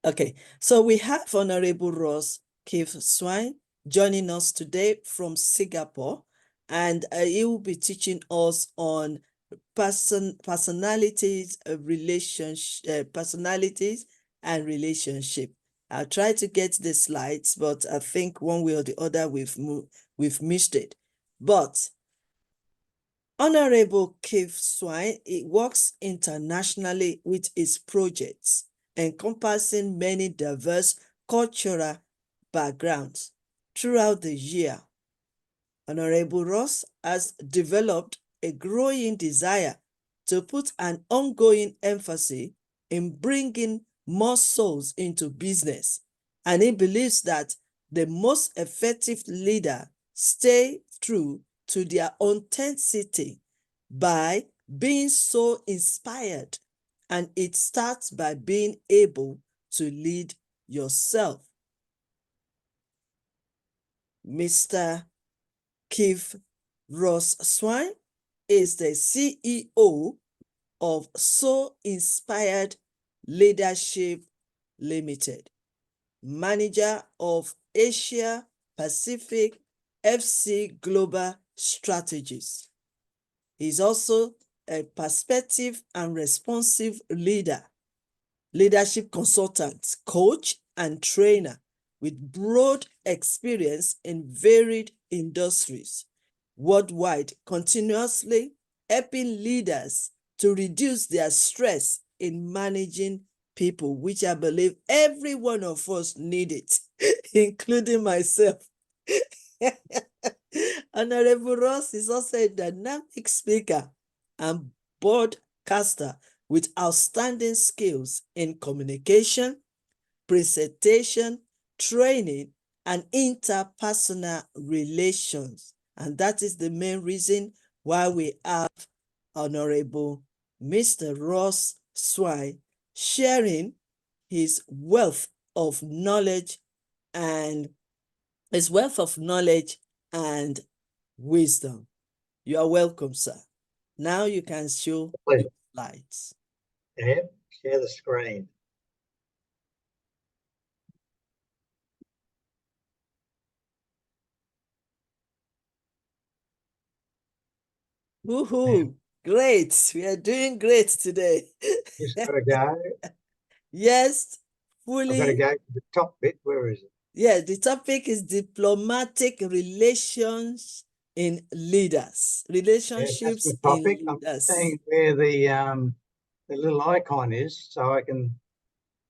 Okay, so we have Honorable Ross Swan joining us today from Singapore, and he will be teaching us on personalities, personalities and relationship. I'll try to get the slides, but I think one way or the other we've missed it. But Honorable Swan, it works internationally with his projects, encompassing many diverse cultural backgrounds. Throughout the year, Honorable Ross has developed a growing desire to put an ongoing emphasis in bringing more souls into business, and he believes that the most effective leader stay true to their authenticity by being so inspired, and it starts by being able to lead yourself. Mr. Ross Swan is the CEO of So Inspired Leadership Limited, manager of Asia Pacific FC Global Strategies. He's also a perspective and responsive leadership consultant, coach, and trainer with broad experience in varied industries worldwide, continuously helping leaders to reduce their stress in managing people, which I believe every one of us need it, including myself. Honorable Ross is also a dynamic speaker and broadcaster with outstanding skills in communication, presentation, training, and interpersonal relations. And that is the main reason why we have Honorable Mr. Ross Swan sharing his wealth of knowledge and wisdom. You are welcome, sir. Now you can show the slides. Yeah, share the screen. Woohoo! Great. We are doing great today. Just got to go. Yes, fully. I've got to go to the top bit. Where is it? Yeah, the topic is diplomatic relations in leaders. Relationships that's the topic. in leaders. I'm saying where the little icon is, so I can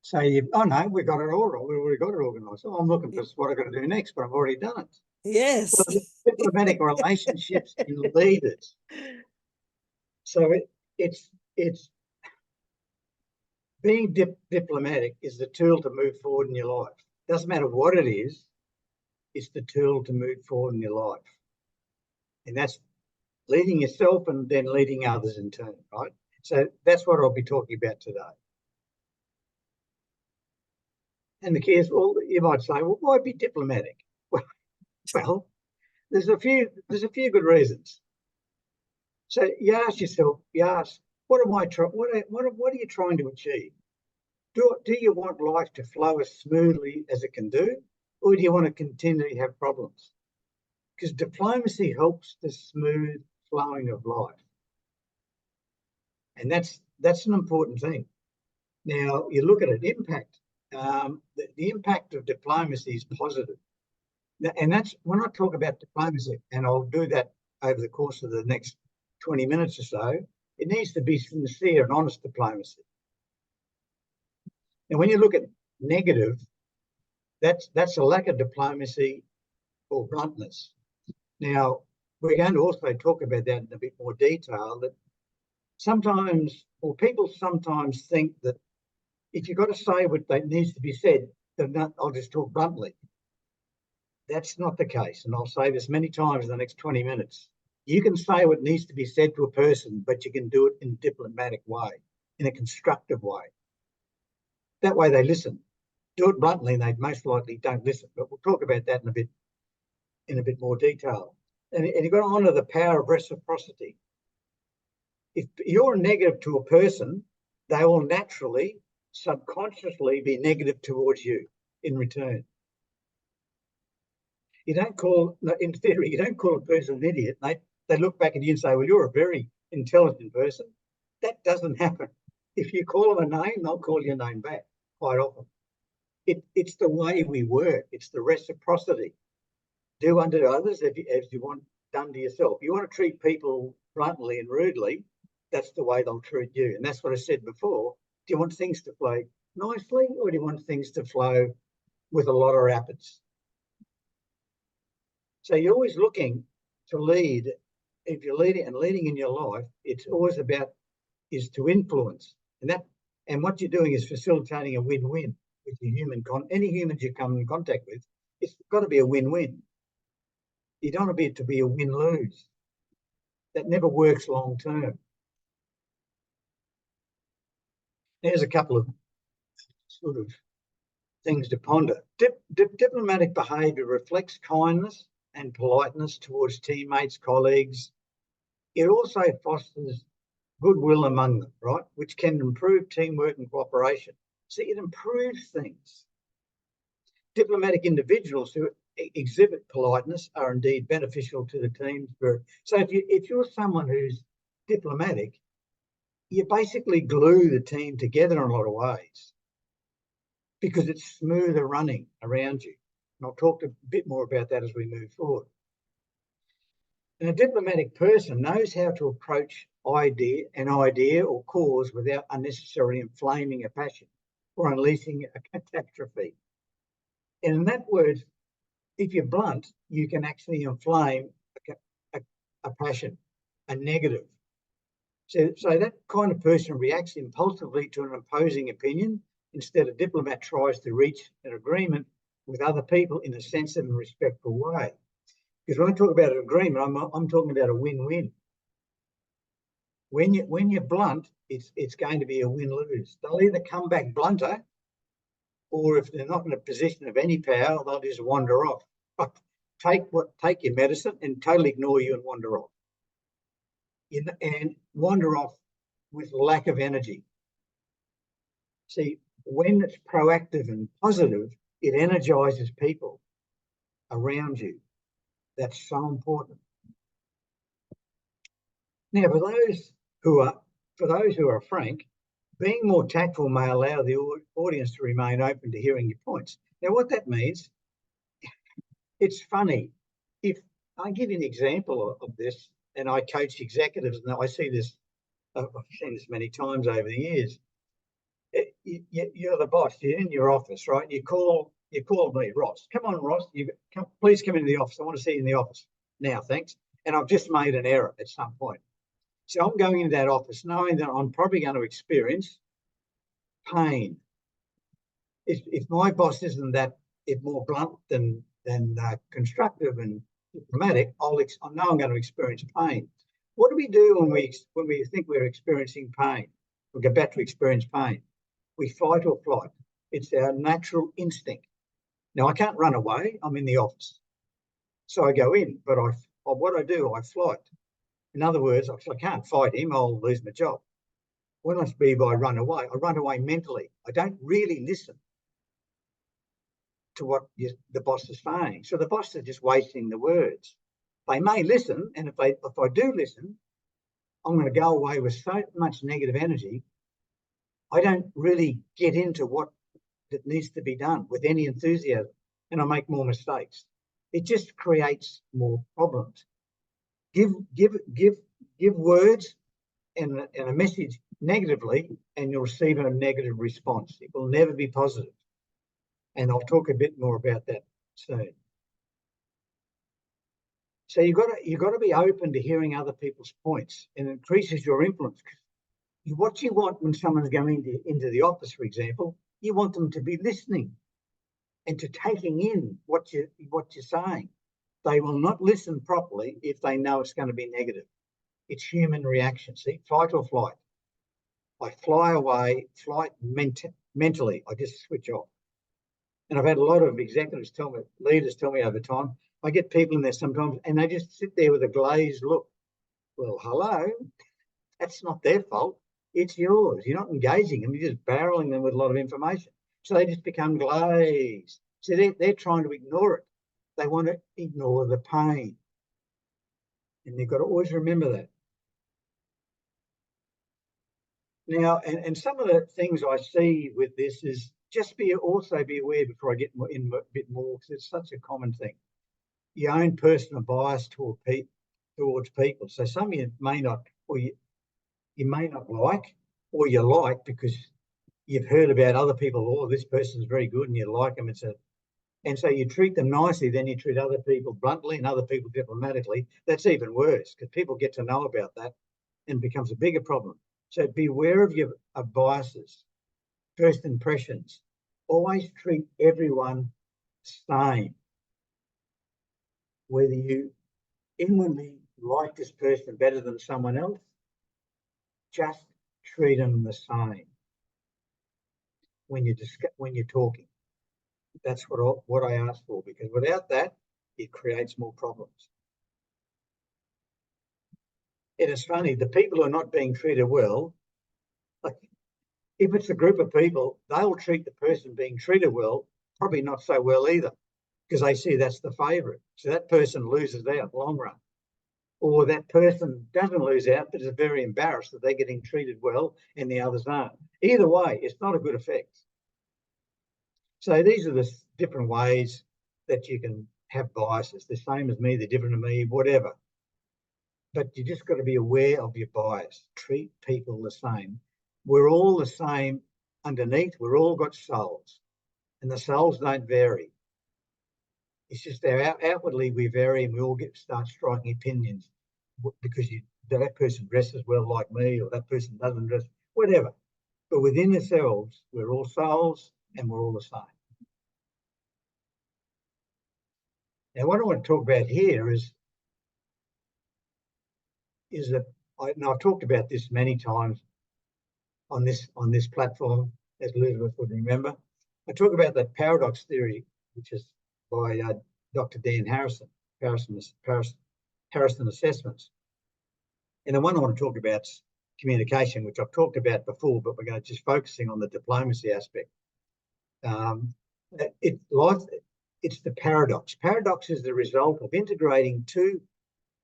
say, oh no, we got it all. We already got it organised. So I'm looking for what I've got to do next, but I've already done it. Yes. Well, diplomatic relationships in leaders. So it's being diplomatic is the tool to move forward in your life. Doesn't matter what it is, it's the tool to move forward in your life. And that's leading yourself and then leading others in turn, right? So that's what I'll be talking about today. And the key is, well, you might say, well, why be diplomatic? Well, there's a few good reasons. So you ask yourself, what are you trying to achieve? Do you want life to flow as smoothly as it can do, or do you want to continually have problems? Because diplomacy helps the smooth flowing of life, and that's an important thing. Now you look at it, impact. The impact of diplomacy is positive, and that's when I talk about diplomacy, and I'll do that over the course of the next 20 minutes or so. It needs to be sincere and honest diplomacy. And when you look at negative, that's a lack of diplomacy or bluntness. Now, we're going to also talk about that in a bit more detail, that sometimes, or people sometimes think that if you've got to say what needs to be said, then I'll just talk bluntly. That's not the case. And I'll say this many times in the next 20 minutes. You can say what needs to be said to a person, but you can do it in a diplomatic way, in a constructive way. That way they listen. Do it bluntly and they most likely don't listen. But we'll talk about that in a bit more detail. And you've got to honour the power of reciprocity. If you're negative to a person, they will naturally subconsciously be negative towards you in return. You don't call, in theory, you don't call a person an idiot. They look back at you and say, well, you're a very intelligent person. That doesn't happen. If you call them a name, they'll call your name back quite often. It's the way we work. It's the reciprocity. Do unto others as you want done to yourself. You want to treat people bluntly and rudely, that's the way they'll treat you. And that's what I said before. Do you want things to flow nicely, or do you want things to flow with a lot of rapids? So you're always looking to lead. If you're leading in your life, it's always about is to influence. And what you're doing is facilitating a win-win with your any humans you come in contact with. It's got to be a win-win. You don't want it to be a win-lose. That never works long term. There's a couple of sort of things to ponder. Diplomatic behaviour reflects kindness and politeness towards teammates, colleagues. It also fosters goodwill among them, right, which can improve teamwork and cooperation. See, it improves things. Diplomatic individuals who exhibit politeness are indeed beneficial to the team spirit. So if you're someone who's diplomatic, you basically glue the team together in a lot of ways because it's smoother running around you. And I'll talk a bit more about that as we move forward. And a diplomatic person knows how to approach an idea or cause without unnecessarily inflaming a passion or unleashing a catastrophe. And in that word, if you're blunt, you can actually inflame a passion, a negative. So that kind of person reacts impulsively to an opposing opinion. Instead, a diplomat tries to reach an agreement with other people in a sensitive and respectful way. Because when I talk about an agreement, I'm talking about a win-win. When you're blunt, it's going to be a win-lose. They'll either come back blunter, or if they're not in a position of any power, they'll just wander off. Take your medicine and totally ignore you and wander off. And wander off with lack of energy. See, when it's proactive and positive, it energizes people around you. That's so important. Now, for those who are frank, being more tactful may allow the audience to remain open to hearing your points. Now, what that means, it's funny. If I give you an example of this, and I coach executives, and I see this, I've seen this many times over the years. You're the boss. You're in your office, right? You call me, Ross. Come on, Ross. Please come into the office. I want to see you in the office now. Thanks. And I've just made an error at some point. So I'm going into that office knowing that I'm probably going to experience pain. If my boss isn't more blunt than constructive and diplomatic, I know I'm going to experience pain. What do we do when we think we're experiencing pain? We go back to experience pain. We fight or flight. It's our natural instinct. Now, I can't run away. I'm in the office. So I go in, but what I do, I flight. In other words, I can't fight him. I'll lose my job. When I run away, I run away mentally. I don't really listen to what the boss is saying. So the boss is just wasting the words. They may listen, and if I do listen, I'm going to go away with so much negative energy, I don't really get into what that needs to be done with any enthusiasm, and I make more mistakes. It just creates more problems. Give words and a message negatively, and you'll receive a negative response. It will never be positive. And I'll talk a bit more about that soon. So you've got to be open to hearing other people's points, and it increases your influence. What you want when someone's going into the office, for example, you want them to be listening and to taking in what you're saying. They will not listen properly if they know it's going to be negative. It's human reaction. See, fight or flight. I fly away, flight mentally. I just switch off. And I've had a lot of leaders tell me over time, I get people in there sometimes and they just sit there with a glazed look. Well, hello, that's not their fault. It's yours. You're not engaging them. You're just barreling them with a lot of information. So they just become glazed. So they're trying to ignore it. They want to ignore the pain. And you've got to always remember that. Now, and some of the things I see with this is just also be aware before I get in a bit more, because it's such a common thing. Your own personal bias towards people. So some you may not, or you may not like, or you like because you've heard about other people. Oh, this person's very good, and you like them. And so you treat them nicely, then you treat other people bluntly and other people diplomatically. That's even worse because people get to know about that and it becomes a bigger problem. So beware of your biases, first impressions. Always treat everyone the same. Whether you inwardly like this person better than someone else, just treat them the same when you're talking. That's what I ask for, because without that, it creates more problems. And it's funny, the people who are not being treated well, like if it's a group of people, they'll treat the person being treated well probably not so well either, because they see that's the favourite. So that person loses out long run. Or that person doesn't lose out, but is very embarrassed that they're getting treated well and the others aren't. Either way, it's not a good effect. So these are the different ways that you can have biases. The same as me, they're different to me, whatever. But you just got to be aware of your bias. Treat people the same. We're all the same underneath. We're all got souls, and the souls don't vary. It's just outwardly we vary, and we all start striking opinions because that person dresses well like me, or that person doesn't dress, whatever. But within ourselves, we're all souls, and we're all the same. Now, what I want to talk about here is that I've talked about this many times on this platform, as Elizabeth would remember. I talk about that paradox theory, which is by Dr. Dan Harrison assessments. And the one I want to talk about is communication, which I've talked about before, but we're going to just focusing on the diplomacy aspect. It's the paradox. Paradox is the result of integrating two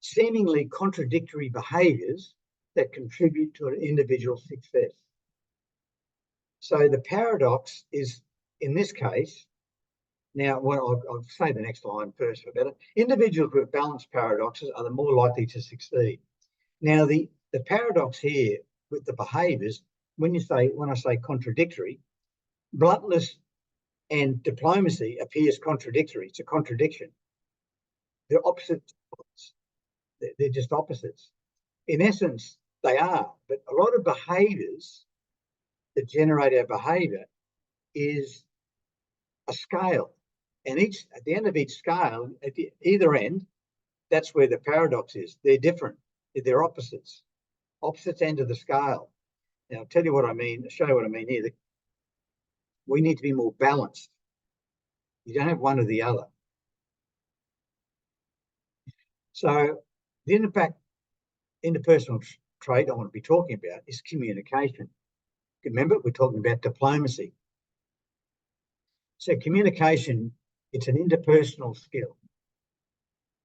seemingly contradictory behaviours that contribute to an individual's success. So the paradox is, in this case, now, well, I'll say the next line first for better. Individuals with balanced paradoxes are the more likely to succeed. Now, the paradox here with the behaviours, when I say contradictory, bluntness and diplomacy appears contradictory. It's a contradiction. They're opposites. They're just opposites. In essence, they are. But a lot of behaviours that generate our behaviour is a scale. And at the end of each scale, at either end, that's where the paradox is. They're different. They're opposites. Opposites end of the scale. Now, I'll tell you what I mean, show you what I mean here. We need to be more balanced. You don't have one or the other. So the interpersonal trait I want to be talking about is communication. Remember, we're talking about diplomacy. So communication, it's an interpersonal skill.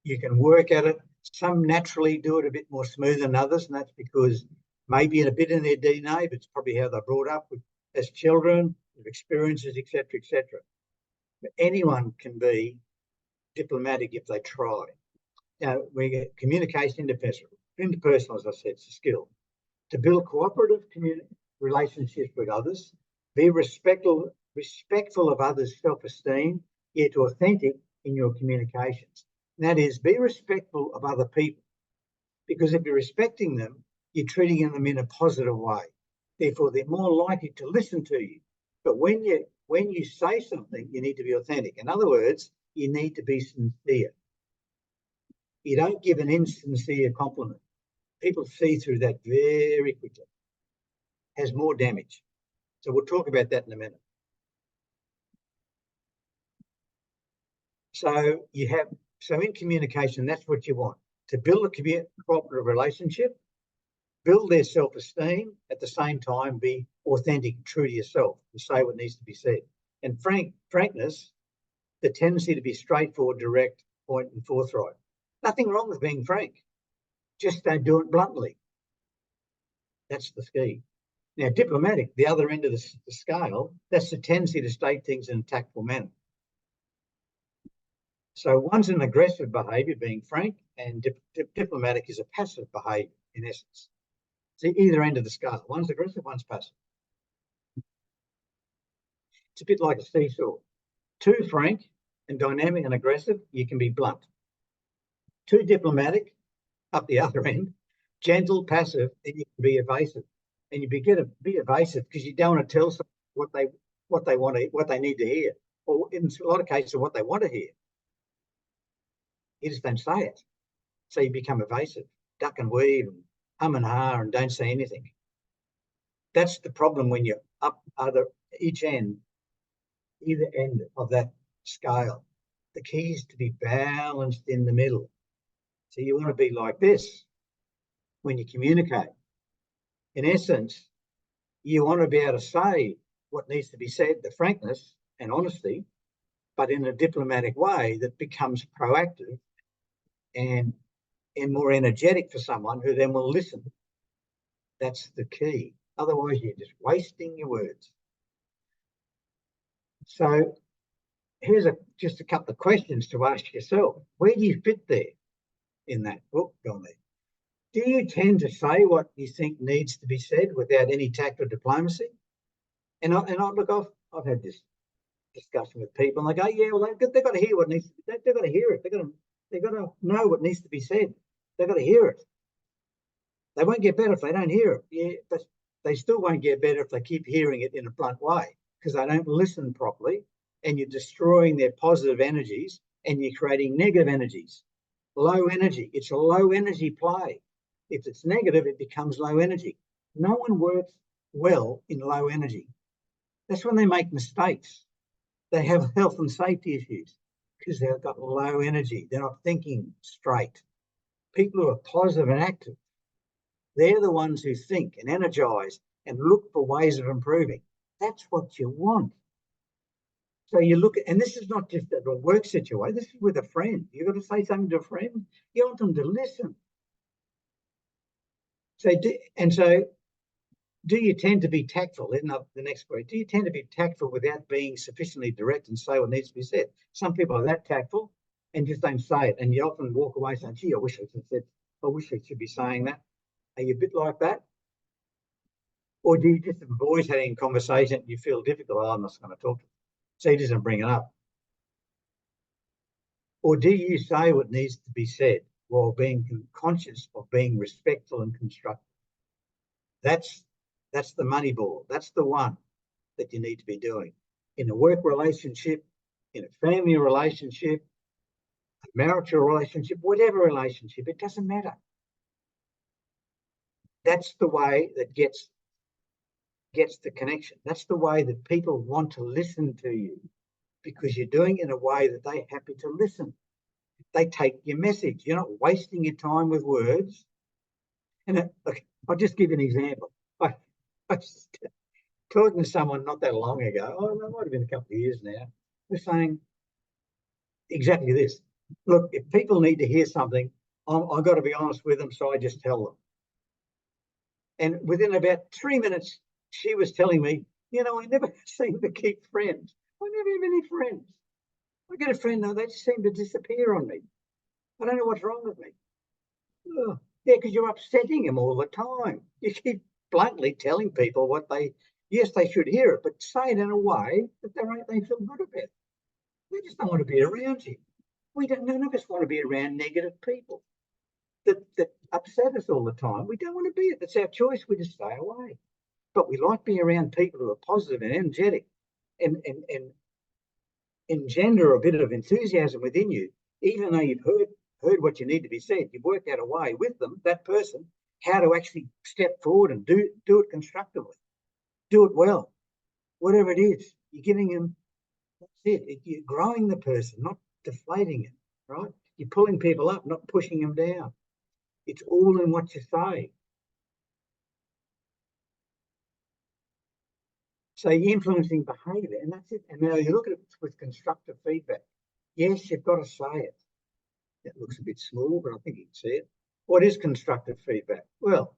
You can work at it. Some naturally do it a bit more smooth than others, and that's because maybe a bit in their DNA, but it's probably how they're brought up as children, with experiences, etc., etc. But anyone can be diplomatic if they try. Now, we get communication interpersonal, as I said, it's a skill. To build cooperative relationships with others, be respectful of others' self-esteem, yet authentic in your communications. And that is, be respectful of other people, because if you're respecting them, you're treating them in a positive way. Therefore, they're more likely to listen to you. But when you say something, you need to be authentic. In other words, you need to be sincere. You don't give an insincere compliment. People see through that very quickly. It has more damage. So we'll talk about that in a minute. So in communication, that's what you want. To build a cooperative relationship, build their self-esteem, at the same time be authentic and true to yourself and say what needs to be said. And frankness, the tendency to be straightforward, direct, point, and forthright. Nothing wrong with being frank. Just don't do it bluntly. That's the key. Now, diplomatic, the other end of the scale, that's the tendency to state things in a tactful manner. So one's an aggressive behaviour, being frank, and diplomatic is a passive behaviour, in essence. See, either end of the scale. One's aggressive, one's passive. It's a bit like a seesaw. Too frank and dynamic and aggressive, you can be blunt. Too diplomatic, up the other end, gentle, passive, then you can be evasive. And you be evasive because you don't want to tell someone what they need to hear, or in a lot of cases, what they want to hear. You just don't say it. So you become evasive, duck and weave, and hum and ha, and don't say anything. That's the problem when you're up either end of that scale. The key is to be balanced in the middle. So you want to be like this when you communicate. In essence, you want to be able to say what needs to be said, the frankness and honesty, but in a diplomatic way that becomes proactive and more energetic for someone who then will listen. That's the key. Otherwise, you're just wasting your words. So here's just a couple of questions to ask yourself. Where do you fit there in that book, Donnie? Do you tend to say what you think needs to be said without any tact or diplomacy? And look, I've had this discussion with people, and they go, "Yeah, well, they've got to hear what needs. They've got to hear it. They've got to know what needs to be said. They've got to hear it. They won't get better if they don't hear it. Yeah, but they still won't get better if they keep hearing it in a blunt way, because they don't listen properly, and you're destroying their positive energies, and you're creating negative energies. Low energy. It's a low energy play. If it's negative, it becomes low energy. No one works well in low energy. That's when they make mistakes. They have health and safety issues because they've got low energy. They're not thinking straight. People who are positive and active, they're the ones who think and energize and look for ways of improving. That's what you want. So you look at, and this is not just a work situation, this is with a friend. You've got to say something to a friend. You want them to listen. So do you tend to be tactful? Isn't that the next word? Do you tend to be tactful without being sufficiently direct and say what needs to be said? Some people are that tactful and just don't say it. And you often walk away saying, gee, I wish I should be saying that. Are you a bit like that? Or do you just avoid having a conversation and you feel difficult? Oh, I'm not going to talk to them. So you just bring it up. Or do you say what needs to be said while being conscious of being respectful and constructive? That's the money ball. That's the one that you need to be doing. In a work relationship, in a family relationship, a marital relationship, whatever relationship, it doesn't matter. That's the way that gets the connection. That's the way that people want to listen to you, because you're doing it in a way that they're happy to listen. They take your message. You're not wasting your time with words. And I'll just give you an example. I was talking to someone not that long ago, it might have been a couple of years now, they're saying exactly this. Look, if people need to hear something, I've got to be honest with them, so I just tell them. And within about 3 minutes, she was telling me, I never seem to keep friends. I never have any friends. I get a friend now, they just seem to disappear on me. I don't know what's wrong with me. Oh, yeah, because you're upsetting them all the time. You keep bluntly telling people yes, they should hear it, but say it in a way that they feel good about it. They just don't want to be around you. None of us want to be around negative people that upset us all the time. We don't want to be it. That's our choice. We just stay away. But we like being around people who are positive and energetic and engender a bit of enthusiasm within you, even though you've heard what you need to be said. You've worked out a way with them, that person, how to actually step forward and do it constructively. Do it well. Whatever it is, you're giving them, that's it. You're growing the person, not deflating it, right? You're pulling people up, not pushing them down. It's all in what you say. So influencing behaviour, and that's it. And now you look at it with constructive feedback. Yes, you've got to say it. It looks a bit small, but I think you can see it. What is constructive feedback? Well,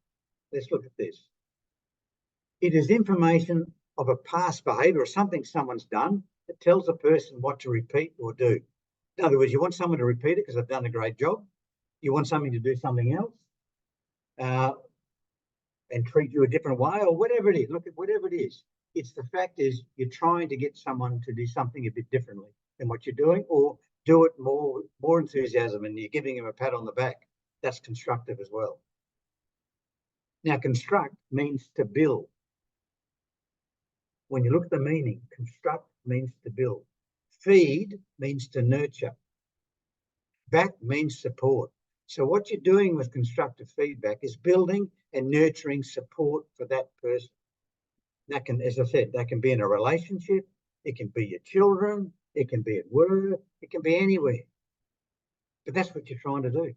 let's look at this. It is information of a past behaviour or something someone's done that tells a person what to repeat or do. In other words, you want someone to repeat it because they've done a great job. You want something to do something else and treat you a different way or whatever it is. Look at whatever it is. It's the fact is you're trying to get someone to do something a bit differently than what you're doing or do it more enthusiasm and you're giving them a pat on the back. That's constructive as well. Now, construct means to build. When you look at the meaning, construct means to build. Feed means to nurture. Back means support. So what you're doing with constructive feedback is building and nurturing support for that person. That can, as I said, that can be in a relationship, it can be your children, it can be at work, it can be anywhere. But that's what you're trying to do.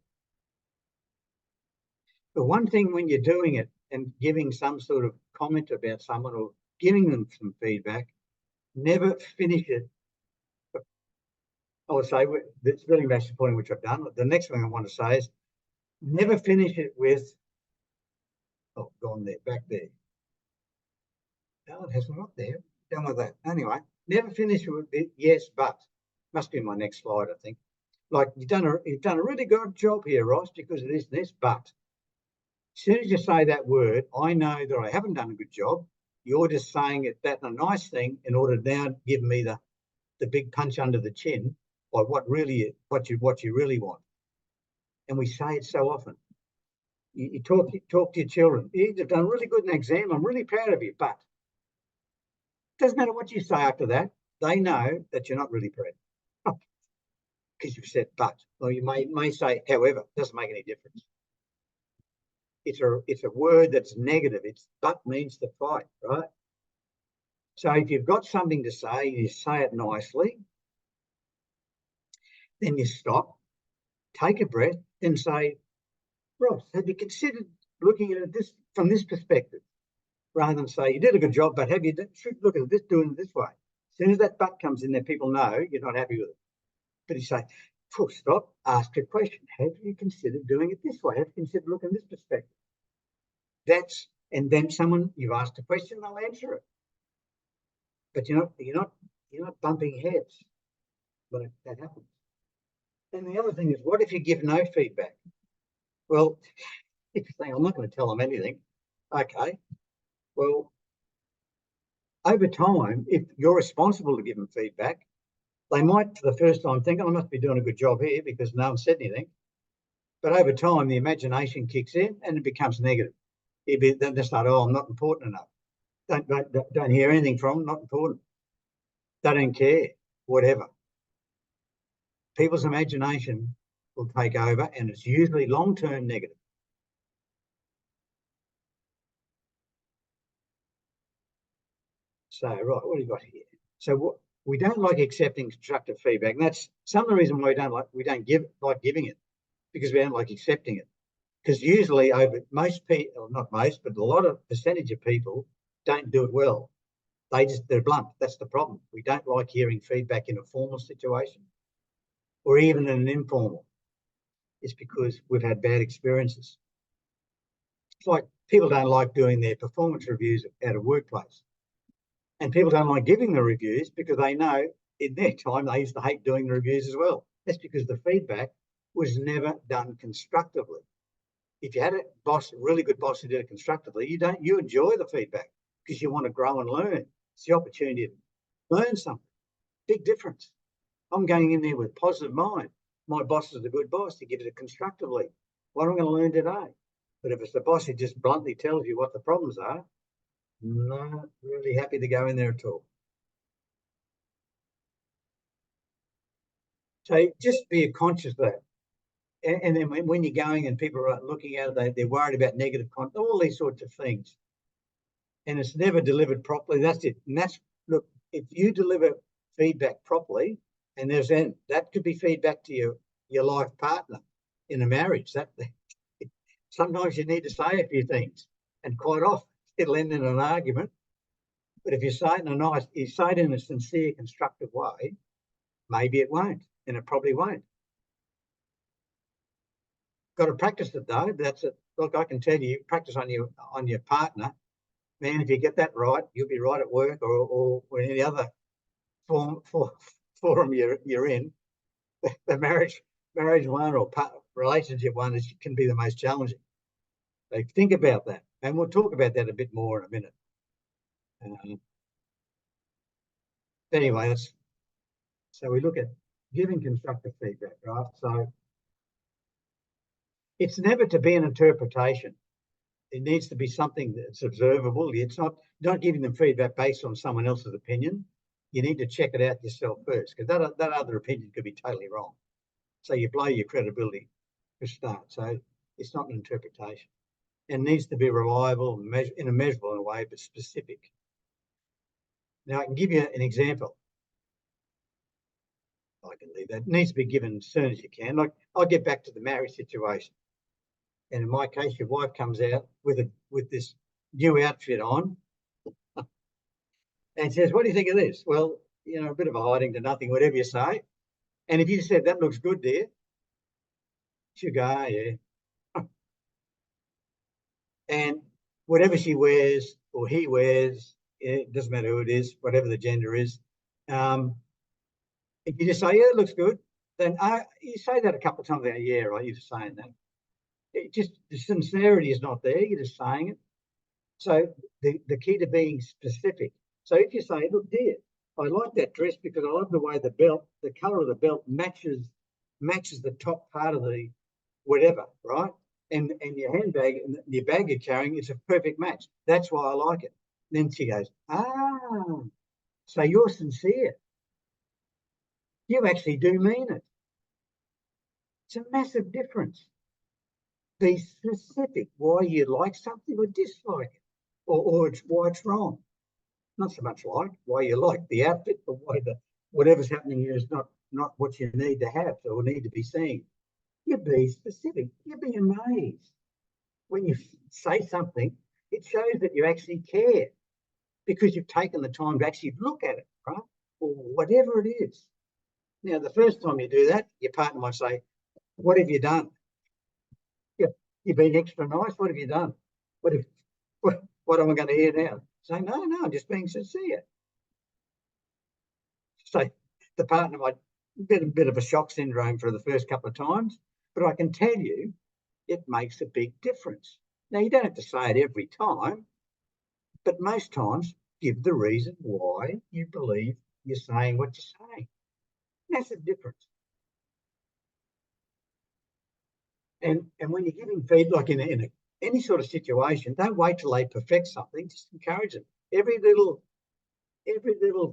The one thing when you're doing it and giving some sort of comment about someone or giving them some feedback, never finish it. I would say, that's really matched the point which I've done. The next thing I want to say is never finish it with, oh, gone there, back there. No, it hasn't got there. Done with that. Anyway, never finish it with yes, but. Must be my next slide, I think. Like you've done a really good job here, Ross, because of this, but. As soon as you say that word, I know that I haven't done a good job. You're just saying it that a nice thing in order to now give me the big punch under the chin by what you really want. And we say it so often. You talk to your children. You've done really good in the exam. I'm really proud of you, but it doesn't matter what you say after that. They know that you're not really proud because you've said but. Or you may say however. It doesn't make any difference. It's a word that's negative. But means to fight, right? So if you've got something to say, you say it nicely. Then you stop, take a breath, and say, Ross, have you considered looking at this from this perspective? Rather than say, you did a good job, but should look at this, doing it this way. As soon as that but comes in there, people know you're not happy with it. But you say, full stop, ask a question. Have you considered doing it this way? Have you considered looking at this perspective? And then you've asked a question, they'll answer it. But you're not bumping heads when that happens. And the other thing is, what if you give no feedback? Well, if you're saying, I'm not going to tell them anything, okay. Well, over time, if you're responsible to give them feedback, they might, for the first time, think, I must be doing a good job here because no one said anything. But over time, the imagination kicks in and it becomes negative. Then they start, I'm not important enough. Don't hear anything from them, not important. They don't care, whatever. People's imagination will take over and it's usually long-term negative. So, right, what do you got here? So we don't like accepting constructive feedback. And that's some of the reason why we don't like giving it, because we don't like accepting it. Because usually most people, not most, but a lot of percentage of people don't do it well. They're blunt. That's the problem. We don't like hearing feedback in a formal situation or even in an informal. It's because we've had bad experiences. It's like people don't like doing their performance reviews at a workplace. And people don't like giving the reviews because they know in their time they used to hate doing the reviews as well. That's because the feedback was never done constructively. If you had a really good boss who did it constructively, you enjoy the feedback because you want to grow and learn. It's the opportunity to learn something. Big difference. I'm going in there with positive mind. My boss is a good boss. He gives it constructively. What am I going to learn today? But if it's the boss who just bluntly tells you what the problems are, not really happy to go in there at all. So just be conscious of that. And then when you're going and people are looking at it, they're worried about negative content, all these sorts of things. And it's never delivered properly. That's it. And look, if you deliver feedback properly, and that could be feedback to your life partner in a marriage. Sometimes you need to say a few things, and quite often it'll end in an argument. But if you say it in a sincere, constructive way, maybe it won't, and it probably won't. Got to practice it though. That's it. Look, I can tell you, practice on your partner, man. If you get that right, you'll be right at work or any other forum you're in. The marriage one or relationship one can be the most challenging. So think about that, and we'll talk about that a bit more in a minute. Anyway, so we look at giving constructive feedback, right? So it's never to be an interpretation. It needs to be something that's observable. It's not giving them feedback based on someone else's opinion. You need to check it out yourself first, because that other opinion could be totally wrong. So you blow your credibility for start. So it's not an interpretation. It needs to be reliable, in a measurable way, but specific. Now, I can give you an example. I can leave that. It needs to be given as soon as you can. Like, I'll get back to the marriage situation. And in my case, your wife comes out with this new outfit on and says, "What do you think of this?" Well, a bit of a hiding to nothing, whatever you say. And if you said, "That looks good, dear," she'll go, "Oh, yeah." And whatever she wears or he wears, it doesn't matter who it is, whatever the gender is. If you just say, "Yeah, it looks good," then you say that a couple of times. Yeah, right, you're just saying that. The sincerity is not there. You're just saying it. So the key to being specific. So if you say, "Look, dear, I like that dress because I love the way the colour of the belt matches the top part of the whatever, right? And your handbag and your bag you're carrying is a perfect match. That's why I like it." Then she goes, so you're sincere. You actually do mean it. It's a massive difference. Be specific why you like something or dislike it, or why it's wrong. Not so much why you like the outfit, but why whatever's happening here is not what you need to have or need to be seen. You be specific. You'd be amazed when you say something. It shows that you actually care because you've taken the time to actually look at it, right? Or whatever it is. Now, the first time you do that, your partner might say, "What have you done? You've been extra nice. What have you done? What am I going to hear now?" Say, "No, I'm just being sincere." So the partner might get a bit of a shock syndrome for the first couple of times, but I can tell you it makes a big difference. Now, you don't have to say it every time, but most times give the reason why you believe you're saying what you're saying. Massive difference. And when you're giving feedback in any sort of situation, don't wait till they perfect something. Just encourage them. Every little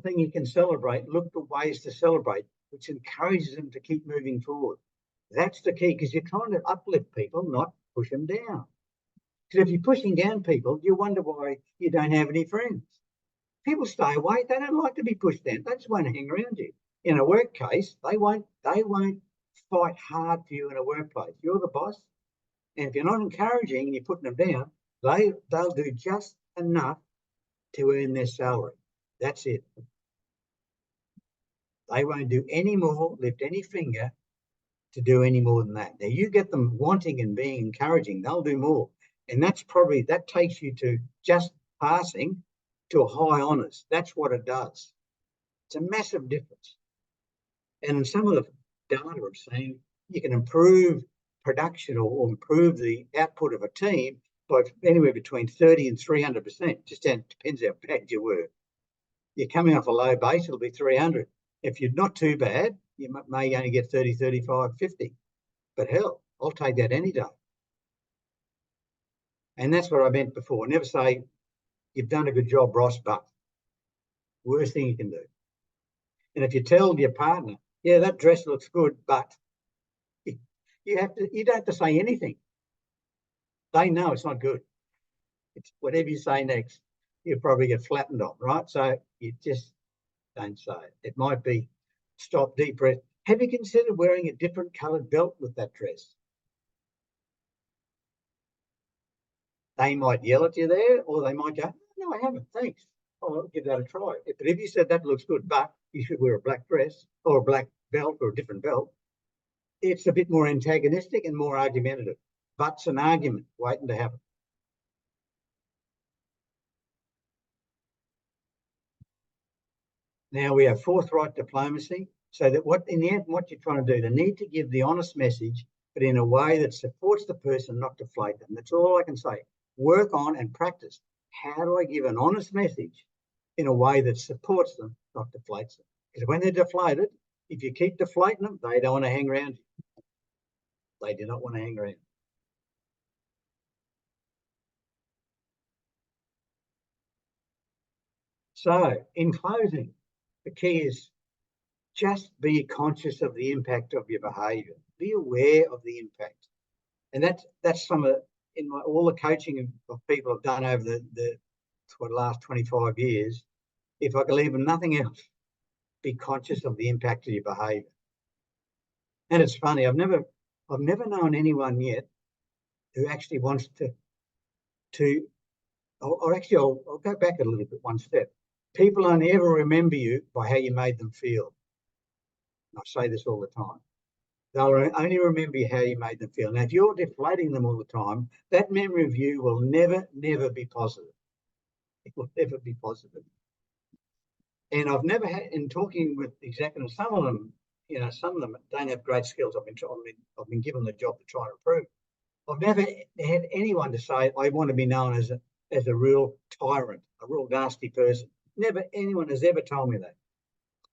thing you can celebrate, look for ways to celebrate, which encourages them to keep moving forward. That's the key, because you're trying to uplift people, not push them down. Because if you're pushing down people, you wonder why you don't have any friends. People stay away. They don't like to be pushed down. They just want to hang around you. In a work case, they won't fight hard for you in a workplace. You're the boss. And if you're not encouraging and you're putting them down, they'll do just enough to earn their salary. That's it. They won't do any more, lift any finger to do any more than that. Now, you get them wanting and being encouraging, they'll do more. And that takes you to just passing to a high honours. That's what it does. It's a massive difference. And in some of the data I've seen, you can improve production or improve the output of a team by anywhere between 30 and 300%. Just depends how bad you were. You're coming off a low base, it'll be 300. If you're not too bad, you may only get 30, 35, 50. But hell, I'll take that any day. And that's what I meant before. Never say, "You've done a good job, Ross," but worst thing you can do. And if you tell your partner, "Yeah, that dress looks good," but you don't have to say anything. They know it's not good. It's whatever you say next, you'll probably get flattened on, right? So you just don't say it. It might be, "Stop, deep breath. Have you considered wearing a different coloured belt with that dress?" They might yell at you there, or they might go, "No, I haven't, thanks." I'll give that a try. But if you said that looks good, but you should wear a black dress or a black belt or a different belt, it's a bit more antagonistic and more argumentative. But's an argument waiting to happen. Now we have forthright diplomacy, so that what in the end, what you're trying to do, they need to give the honest message, but in a way that supports the person, not deflate them. That's all I can say. Work on and practice. How do I give an honest message in a way that supports them, not deflates them? Because when they're deflated, if you keep deflating them, they don't want to hang around you. They do not want to hang around. So, in closing, the key is just be conscious of the impact of your behaviour. Be aware of the impact, and that's some of all the coaching of people I've done over the last 25 years. If I can leave them nothing else, be conscious of the impact of your behaviour. And it's funny, I've never known anyone yet who actually wants to. I'll go back a little bit, one step. People only ever remember you by how you made them feel. And I say this all the time. They'll only remember how you made them feel. Now, if you're deflating them all the time, that memory of you will never, never be positive. It will never be positive. And I've never had, in talking with executives, some of them don't have great skills. I've been given the job to try and improve. I've never had anyone to say, I want to be known as a real tyrant, a real nasty person. Never anyone has ever told me that.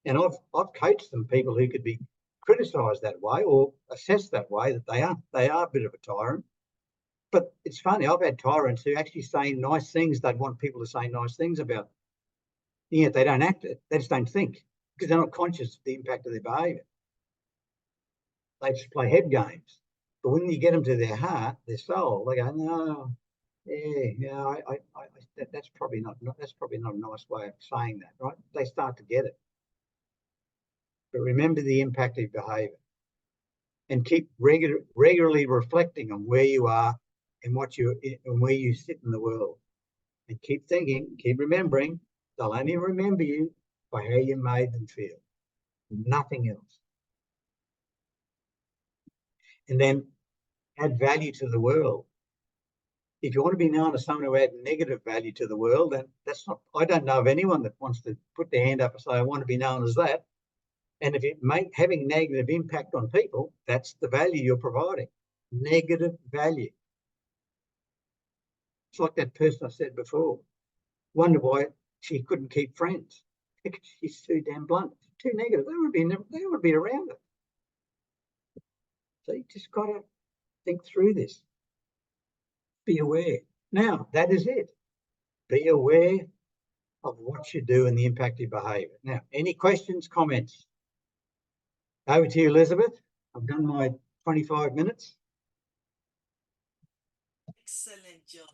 And I've coached some people who could be criticised that way or assessed that way, that they are a bit of a tyrant. But it's funny, I've had tyrants who actually say nice things they'd want people to say nice things about. Yet they don't act it, they just don't think, because they're not conscious of the impact of their behaviour. They just play head games. But when you get them to their heart, their soul, they go, no, that's probably not a nice way of saying that, right? They start to get it. But remember the impact of behaviour, and keep regularly reflecting on where you are and where you sit in the world, and keep thinking, keep remembering. They'll only remember you by how you made them feel, nothing else. And then add value to the world. If you want to be known as someone who adds negative value to the world, then that's not. I don't know of anyone that wants to put their hand up and say, I want to be known as that. And if it having negative impact on people, that's the value you're providing. Negative value. It's like that person I said before. Wonder why she couldn't keep friends. Because she's too damn blunt, too negative. They would be around it. So you just got to think through this. Be aware. Now, that is it. Be aware of what you do and the impact of your behaviour. Now, any questions, comments? Over to you, Elizabeth. I've done my 25 minutes. Excellent job.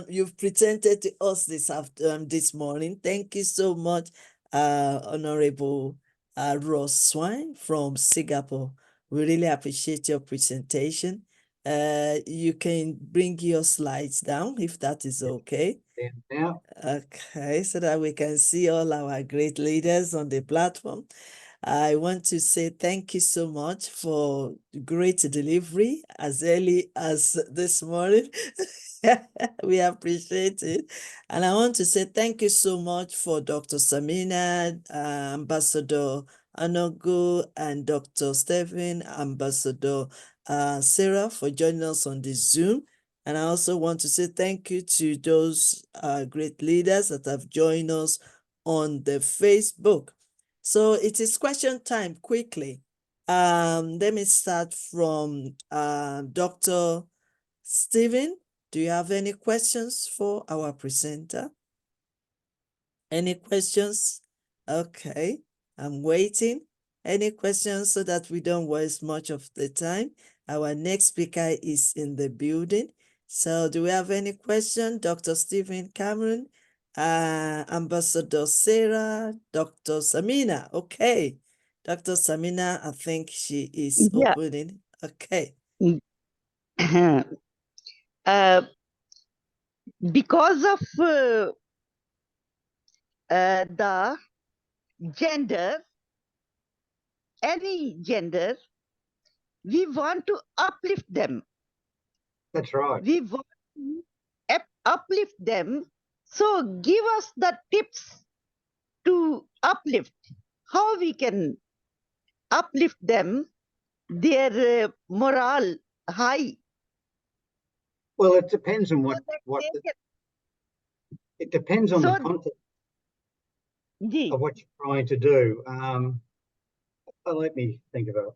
You've presented to us this morning. Thank you so much, Honorable Ross Swan from Singapore. We really appreciate your presentation. You can bring your slides down if that is okay. Now. Okay, so that we can see all our great leaders on the platform. I want to say thank you so much for great delivery as early as this morning. We appreciate it. And I want to say thank you so much for Dr. Samina, Ambassador Anogu, and Dr. Stephen, Ambassador Sarah, for joining us on this Zoom. And I also want to say thank you to those great leaders that have joined us on the Facebook. So it is question time quickly. Let me start from Dr. Stephen. Do you have any questions for our presenter? Any questions? Okay, I'm waiting. Any questions so that we don't waste much of the time? Our next speaker is in the building. So do we have any question? Dr. Stephen Cameron, Ambassador Sarah, Dr. Samina. Okay. Dr. Samina, I think she is opening. Okay. Because of the gender, any gender, we want to uplift them. That's right. We want to uplift them. So give us the tips to uplift. How we can uplift them, their morale high. Well, it depends on it depends on the So, context ji, of what you're trying to do. Let me think about.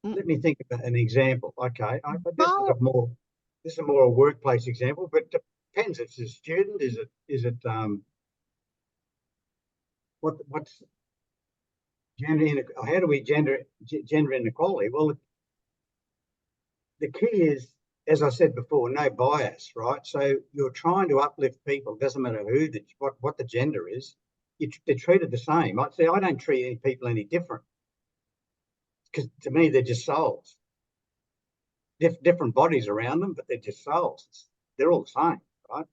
Let me think about an example. Okay, this is a more a workplace example, but depends. If it's a student, is it what's gender? How do we gender inequality? Well, the key is, as I said before, no bias, right? So you're trying to uplift people. Doesn't matter who what the gender is. They're treated the same. I don't treat any people any different, because to me they're just souls. Different bodies around them, but they're just souls. They're all the same, right?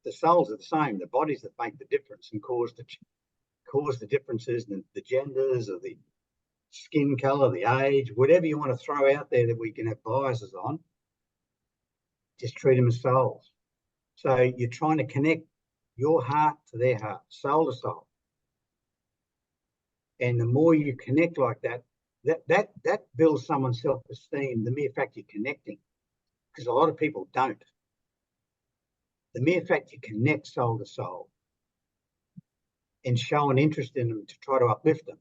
The souls are the same. The bodies that make the difference and cause the differences, the genders or the skin color, the age, whatever you want to throw out there that we can have biases on, just treat them as souls. So you're trying to connect your heart to their heart, soul to soul. And the more you connect like that builds someone's self-esteem, the mere fact you're connecting, because a lot of people don't. The mere fact you connect soul to soul and show an interest in them to try to uplift them,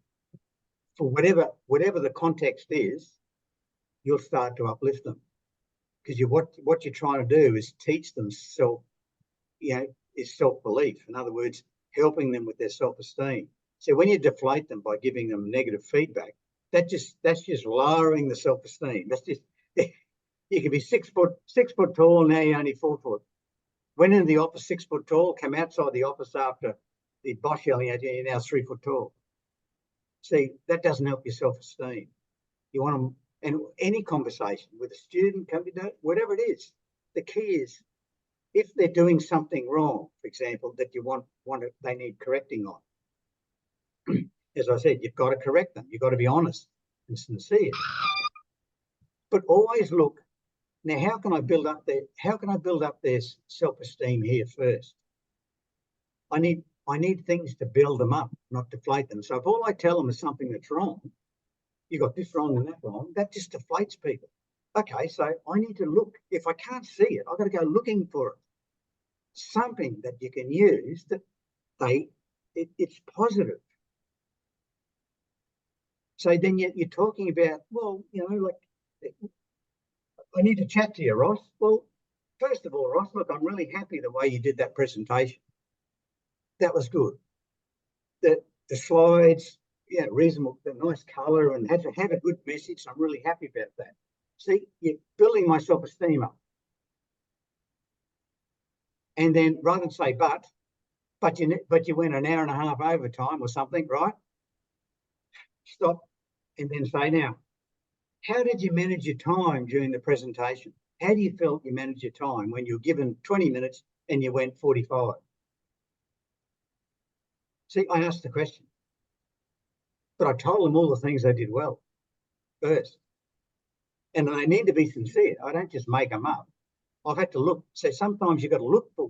for whatever the context is, you'll start to uplift them, because what you're trying to do is teach them is self-belief. In other words, helping them with their self-esteem. So when you deflate them by giving them negative feedback, that's just lowering the self-esteem. That's just you can be 6 foot tall, now you're only 4 foot. Went into the office 6 foot tall, come outside the office after the boss yelling at you, you're now 3 foot tall. See, that doesn't help your self-esteem. You want them, and any conversation with a student, company, whatever it is, the key is, if they're doing something wrong, for example, that they need correcting on, as I said, you've got to correct them. You've got to be honest and sincere. But always look, now how can I build up their self-esteem here first? I need things to build them up, not deflate them. So if all I tell them is something that's wrong, you got this wrong and that wrong, that just deflates people. Okay, so I need to look. If I can't see it, I've got to go looking for it. Something that you can use that it's positive. So then you're talking about, well, like, I need to chat to you, Ross. Well, first of all, Ross, look, I'm really happy the way you did that presentation. That was good. The slides, reasonable, the nice colour, and had a good message. So I'm really happy about that. See, you're building my self-esteem up. And then rather than say, but you went an hour and a half overtime or something, right? Stop and then say, now, how did you manage your time during the presentation? How do you feel you managed your time when you were given 20 minutes and you went 45? See, I asked the question, but I told them all the things they did well first. And they need to be sincere. I don't just make them up. I've had to look. So sometimes you've got to look for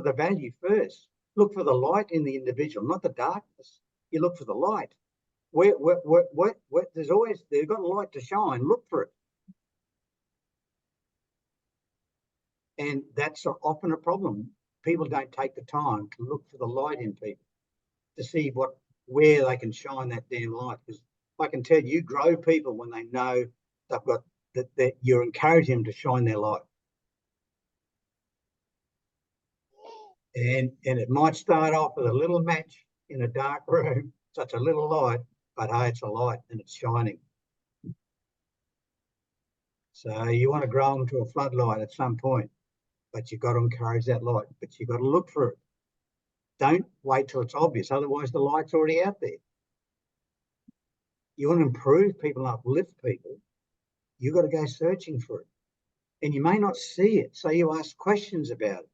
the value first. Look for the light in the individual, not the darkness. You look for the light. Where they've got a light to shine. Look for it. And that's often a problem. People don't take the time to look for the light in people, to see where they can shine that damn light. Because I can tell you grow people when they know they've got that you're encouraging them to shine their light. And it might start off with a little match in a dark room, such a little light, but hey, it's a light and it's shining. So you want to grow them to a floodlight at some point, but you've got to encourage that light, but you've got to look for it. Don't wait till it's obvious, otherwise the light's already out there. You want to improve people and uplift people, you've got to go searching for it. And you may not see it, so you ask questions about it.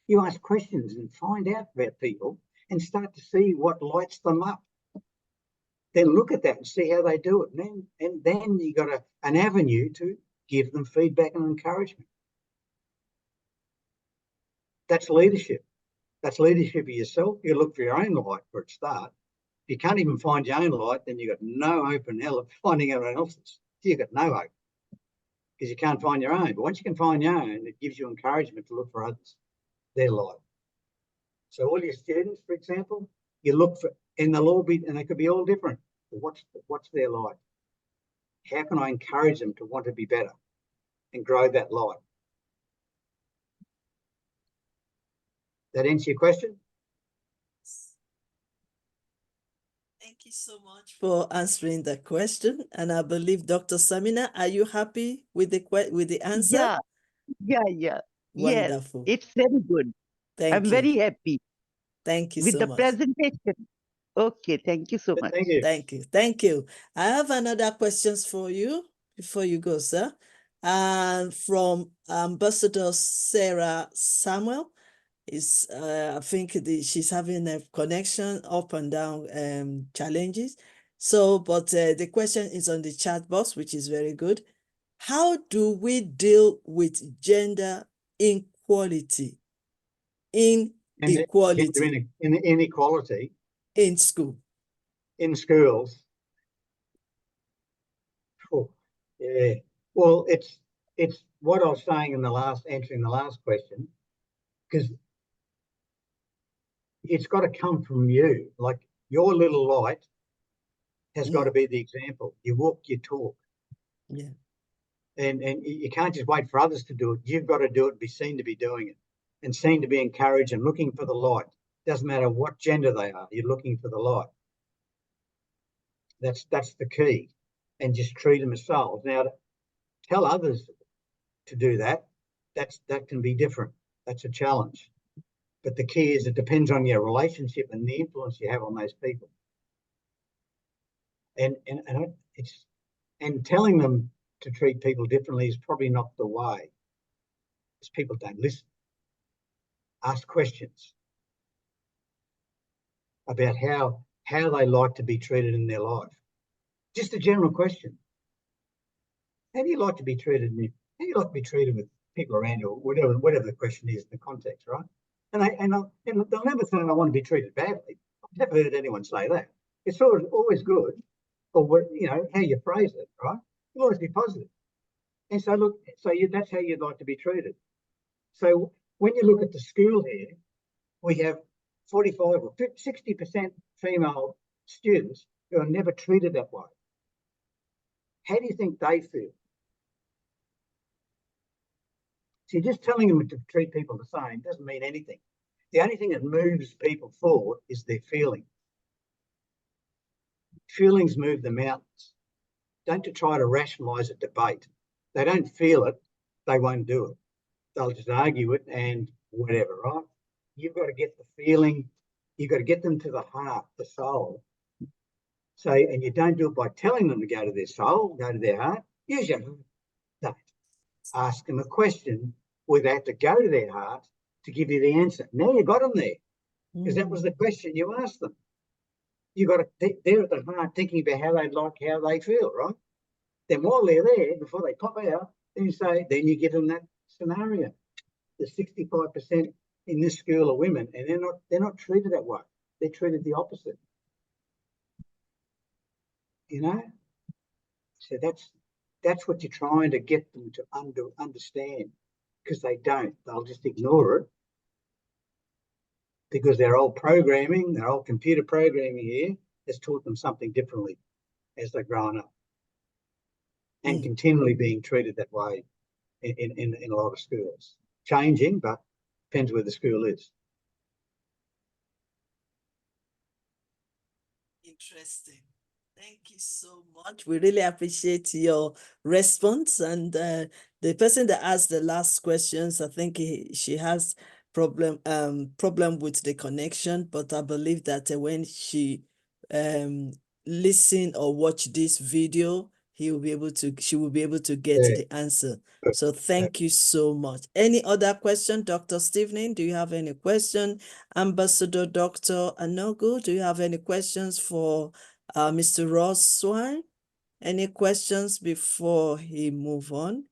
You ask questions and find out about people and start to see what lights them up. Then look at that and see how they do it. And then you got an avenue to give them feedback and encouragement. That's leadership. That's leadership of yourself. You look for your own light for a start. If you can't even find your own light, then you've got no hope in hell of finding everyone else's. You've got no hope because you can't find your own. But once you can find your own, it gives you encouragement to look for others, their light. So all your students, for example, you look for, and they'll all be, and they could be all different. But what's their light? How can I encourage them to want to be better and grow that light? That answer your question? Thank you so much for answering the question. And I believe Dr. Samina, are you happy with the answer? Yeah. Yes, Wonderful. it's very good. Thank I'm you. very happy Thank you with so the much. presentation. Okay, thank you so much. Thank you. Thank you. Thank you. I have another questions for you before you go, sir. And from Ambassador Sarah Samuel. Is I think she's having a connection up and down challenges. So, but the question is on the chat box, which is very good. How do we deal with gender inequality? Inequality Inequality in school. in schools. Oh, yeah. Well, it's what I was saying in answering the last question, because it's got to come from you. Like your little light has got to be the example. You walk, you talk. Yeah. And you can't just wait for others to do it. You've got to do it and be seen to be doing it and seen to be encouraged and looking for the light. Doesn't matter what gender they are, you're looking for the light. That's the key. And just treat them as souls. Now, tell others to do that. That can be different. That's a challenge. But the key is it depends on your relationship and the influence you have on those people. And telling them to treat people differently is probably not the way, because people don't listen. Ask questions about how they like to be treated in their life. Just a general question. How do you like to be treated? How do you like to be treated with people around you, or whatever the question is in the context, right? And they'll never say I want to be treated badly. I've never heard anyone say that. It's always good, or how you phrase it, right? It'll always be positive. And so look, that's how you'd like to be treated. So when you look at the school here, we have 45 or 60% female students who are never treated that way. How do you think they feel? So just telling them to treat people the same doesn't mean anything. The only thing that moves people forward is their feeling. Feelings move the mountains. Don't try to rationalise a debate. They don't feel it, they won't do it. They'll just argue it and whatever, right? You've got to get the feeling, you've got to get them to the heart, the soul. So, and you don't do it by telling them to go to their soul, go to their heart. Use your heart. Don't. Ask them a question where they have to go to their heart to give you the answer. Now you got them there, because that was the question you asked them. You got to, they're at the heart thinking about how they feel, right? Then while they're there, before they pop out, then you give them that scenario. The 65% in this school are women, and they're not treated that way. They're treated the opposite. So that's what you're trying to get them to understand, because they don't. They'll just ignore it because their old computer programming here has taught them something differently as they're growing up, and continually being treated that way in a lot of schools. Changing, but depends where the school is. Interesting. Thank you so much. We really appreciate your response. And the person that asked the last questions, I think she has problem with the connection, but I believe that when she listen or watch this video, she will be able to get Yeah. the answer. So thank you so much. Any other question, Dr. Stephen? Do you have any question? Ambassador Dr. Anogu, do you have any questions for Mr. Ross Swan? Any questions before he move on?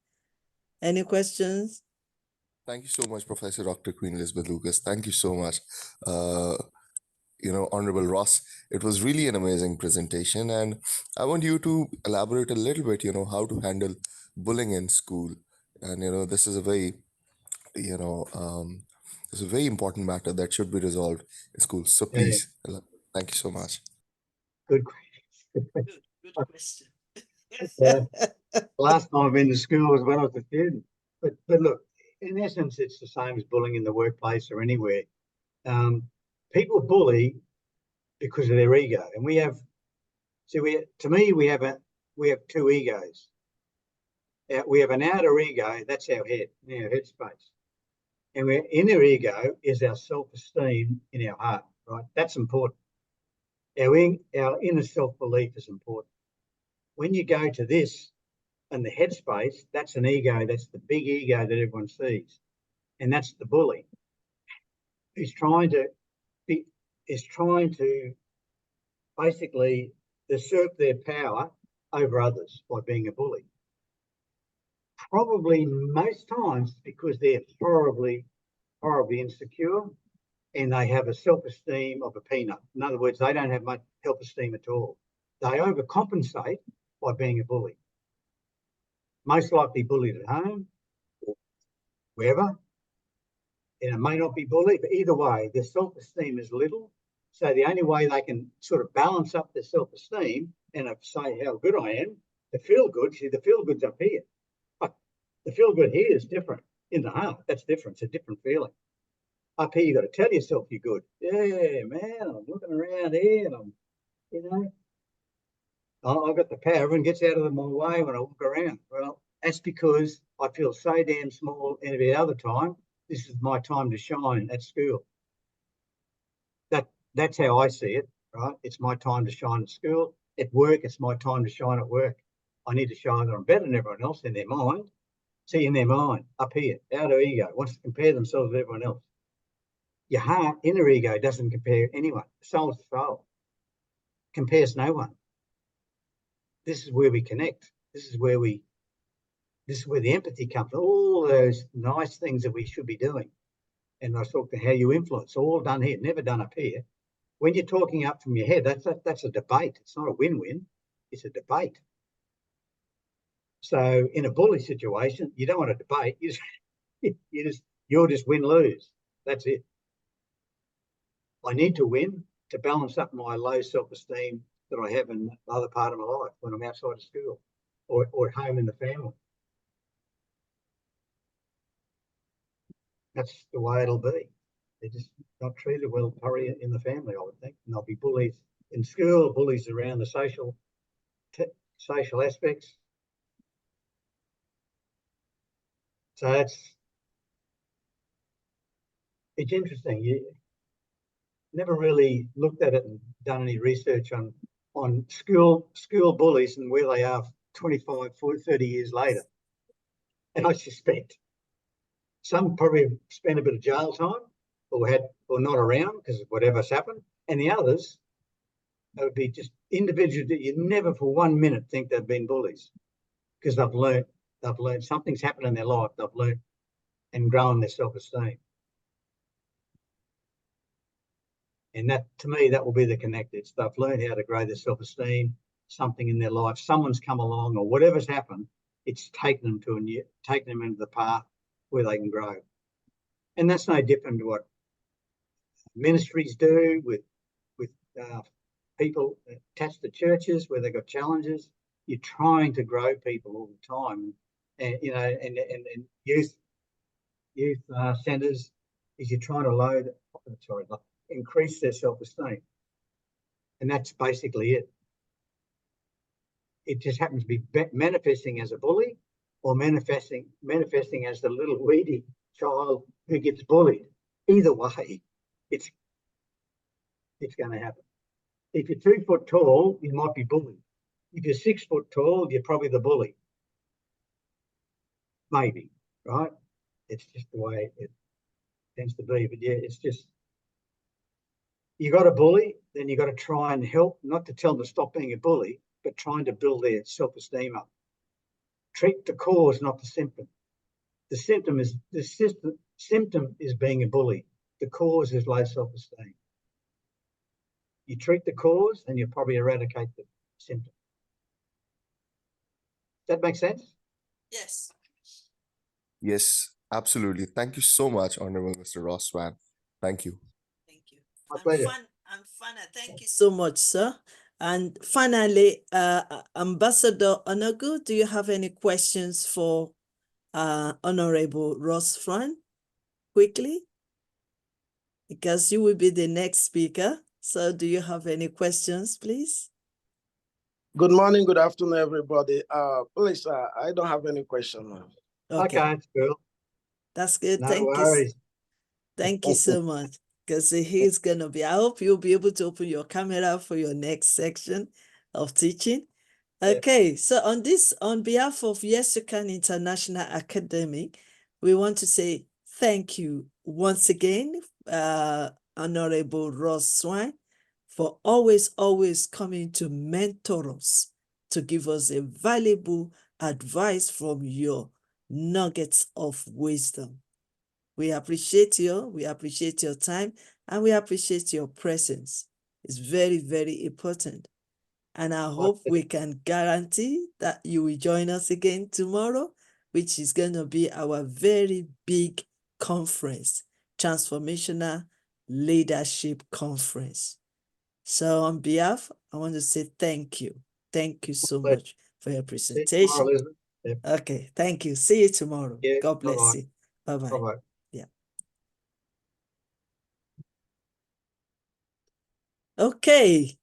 Any questions? Thank you so much, Professor Dr. Queen Elizabeth Lucas. Thank you so much, Honorable Ross. It was really an amazing presentation, and I want you to elaborate a little bit, how to handle bullying in school. And, this is a very, it's a very important matter that should be resolved in schools. So Yeah. please, thank you so much. Good question. Good question. Last time I've been to school was when I was a student. But look, in essence, it's the same as bullying in the workplace or anywhere. People bully because of their ego, and we have two egos. We have an outer ego, that's our head, our head space, and our inner ego is our self-esteem in our heart. Right, that's important. Our inner self-belief is important. When you go to this and the headspace, that's an ego. That's the big ego that everyone sees, and that's the bully. He's trying to basically usurp their power over others by being a bully. Probably most times because they're horribly insecure and they have a self-esteem of a peanut. In other words, they don't have much self-esteem at all. They overcompensate by being a bully. Most likely bullied at home or wherever. And it may not be bullied, but either way, their self-esteem is little. So the only way they can sort of balance up their self-esteem and say how good I am, the feel good, see, the feel good's up here. But the feel good here is different. In the heart, that's different. It's a different feeling. Up here, you got to tell yourself you're good. Yeah, man, I'm looking around here and I've got the power. Everyone gets out of my way when I walk around. Well, that's because I feel so damn small every other time. This is my time to shine at school. That's how I see it, right? It's my time to shine at school. At work, it's my time to shine at work. I need to shine that I'm better than everyone else in their mind. See, in their mind, up here, outer ego wants to compare themselves with everyone else. Your heart, inner ego doesn't compare anyone. Soul's the soul. Compares no one. This is where we connect. This is where the empathy comes. All those nice things that we should be doing. And I talked to how you influence, all done here, never done up here. When you're talking up from your head, that's a debate. It's not a win-win. It's a debate. So in a bully situation, you don't want to debate. You'll just win-lose. That's it. I need to win to balance up my low self-esteem that I have in the other part of my life when I'm outside of school or at home in the family. That's the way it'll be. They're just not treated well, probably in the family, I would think. And they'll be bullies in school, bullies around the social aspects. So it's interesting. You never really looked at it and done any research on school bullies and where they are 25, 40, 30 years later. And I suspect some probably spent a bit of jail time or not around because of whatever's happened. And the others, it would be just individuals that you never for 1 minute think they've been bullies because they've learned something's happened in their life. They've learned and grown their self-esteem. And that, to me, that will be the connectors. They've learned how to grow their self-esteem, something in their life, someone's come along or whatever's happened, it's taken them into the path where they can grow. And that's no different to what ministries do with people attached to churches where they've got challenges. You're trying to grow people all the time. And youth centres is you're trying to increase their self-esteem. And that's basically it. It just happens to be manifesting as a bully or manifesting as the little weedy child who gets bullied. Either way, it's going to happen. If you're 2 foot tall, you might be bullied. if you're 6 foot tall, you're probably the bully. Maybe, right? It's just the way it tends to be. But yeah, it's just, you got a bully, then you got to try and help, not to tell them to stop being a bully, but trying to build their self-esteem up. Treat the cause, not the symptom. The symptom is being a bully. The cause is low self-esteem. You treat the cause, and you probably eradicate the symptom. Does that make sense? Yes. Yes, absolutely. Thank you so much, Honorable Mr. Ross Swan. Thank you. Thank you. My pleasure. And Fana, thank you so much, sir. And finally, Ambassador Onogu, do you have any questions for Honorable Ross Fran? Quickly, because you will be the next speaker. So do you have any questions, please? Good morning, good afternoon, everybody. Please, I don't have any question. Okay, it's cool. That's good. No Thank you. worries. Thank you so much. Because he's going to be, I hope you'll be able to open your camera for your next section of teaching. Okay, so on behalf of YYCI International Academy, we want to say thank you once again, Honorable Ross Swan, for always coming to mentor us, to give us a valuable advice from your nuggets of wisdom. We appreciate your time, and we appreciate your presence. It's very, very important. And I hope we can guarantee that you will join us again tomorrow, which is going to be our very big conference, Transformational Leadership Conference. So on behalf, I want to say thank you. Thank you so much for your See you tomorrow, presentation. Elizabeth. Yep. Okay, thank you. See you tomorrow. Yeah, God bless bye-bye. you. Bye-bye. Bye-bye. Yeah. Okay.